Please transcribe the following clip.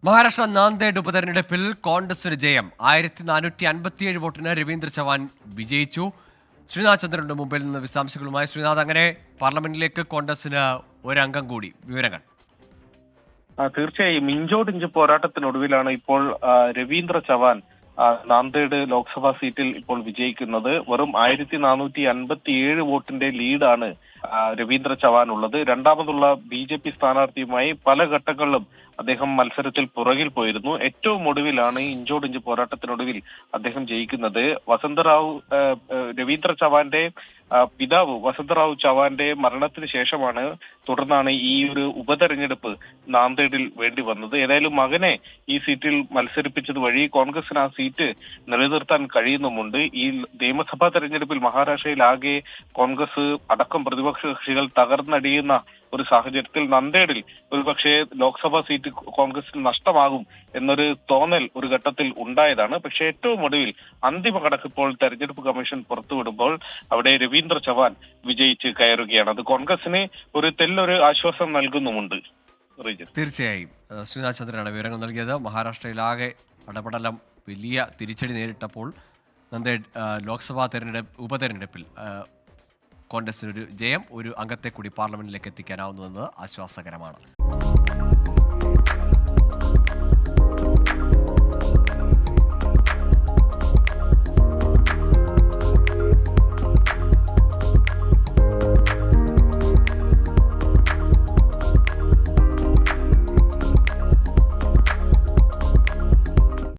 മഹാരാഷ്ട്ര നാന്ദേഡ് ഉപതെരഞ്ഞെടുപ്പിൽ കോൺഗ്രസിന് ജയം. 1457 വോട്ടിന് രവീന്ദ്ര ചവാൻ വിജയിച്ചു. ശ്രീനാഥ് ചന്ദ്രന്റെ മുമ്പിൽ നിന്ന് വിശദാംശങ്ങളുമായി. ശ്രീനാഥ്, അങ്ങനെ പാർലമെന്റിലേക്ക് കോൺഗ്രസിന് ഒരംഗം കൂടി. വിവരങ്ങൾ. തീർച്ചയായും ഇഞ്ചോടിഞ്ച് പോരാട്ടത്തിനൊടുവിലാണ് ഇപ്പോൾ രവീന്ദ്ര ചവാൻ നാന്ദേഡ് ലോക്സഭാ സീറ്റിൽ ഇപ്പോൾ വിജയിക്കുന്നത്. വെറും 1457 വോട്ടിന്റെ ലീഡാണ് രവീന്ദ്ര ചവാൻ ഉള്ളത്. രണ്ടാമതുള്ള BJP സ്ഥാനാർത്ഥിയുമായി പല ഘട്ടങ്ങളിലും അദ്ദേഹം മത്സരത്തിൽ പുറകിൽ പോയിരുന്നു. ഏറ്റവും ഒടുവിലാണ് ഇഞ്ചോടിഞ്ച് പോരാട്ടത്തിനൊടുവിൽ അദ്ദേഹം ജയിക്കുന്നത്. രവീന്ദ്ര ചവാന്റെ പിതാവ് വസന്തറാവു ചവാന്റെ മരണത്തിന് ശേഷമാണ് തുടർന്നാണ് ഈ ഒരു ഉപതെരഞ്ഞെടുപ്പ് നാന്ദേഡിൽ വേണ്ടി വന്നത്. ഏതായാലും മകനെ ഈ സീറ്റിൽ മത്സരിപ്പിച്ചത് വഴി കോൺഗ്രസിന് ആ സീറ്റ് നിലനിർത്താൻ കഴിയുന്നുമുണ്ട്. ഈ നിയമസഭാ തെരഞ്ഞെടുപ്പിൽ മഹാരാഷ്ട്രയിൽ ആകെ കോൺഗ്രസ് അടക്കം പ്രതിപക്ഷ കക്ഷികൾ തകർന്നടിയുന്ന ഒരു സാഹചര്യത്തിൽ നാന്ദേഡിൽ ഒരുപക്ഷെ ലോക്സഭാ സീറ്റ് കോൺഗ്രസിന് നഷ്ടമാകും എന്നൊരു തോന്നൽ ഒരു ഘട്ടത്തിൽ ഉണ്ടായതാണ്. പക്ഷേ ഏറ്റവും ഒടുവിൽ അന്തിമ കണക്ക് ഇപ്പോൾ തെരഞ്ഞെടുപ്പ് കമ്മീഷൻ പുറത്തുവിടുമ്പോൾ അവിടെ രവീന്ദ്ര ചവാൻ വിജയിച്ച് കയറുകയാണ്. അത് കോൺഗ്രസിന് ഒരു തെല്ലൊരു ആശ്വാസം നൽകുന്നുമുണ്ട്. തീർച്ചയായും ശ്രീനാഥ് ചന്ദ്രനാണ് വിവരങ്ങൾ നൽകിയത്. മഹാരാഷ്ട്രയിലാകെ അടപടലം വലിയ തിരിച്ചടി നേരിട്ടപ്പോൾ നന്ദേഡ് ലോക്സഭാ ഉപതെരഞ്ഞെടുപ്പിൽ കോൺഗ്രസിനൊരു ജയം, ഒരു അംഗത്തെ കൂടി പാർലമെന്റിലേക്ക് എത്തിക്കാനാവുന്നതെന്നത് ആശ്വാസകരമാണ്.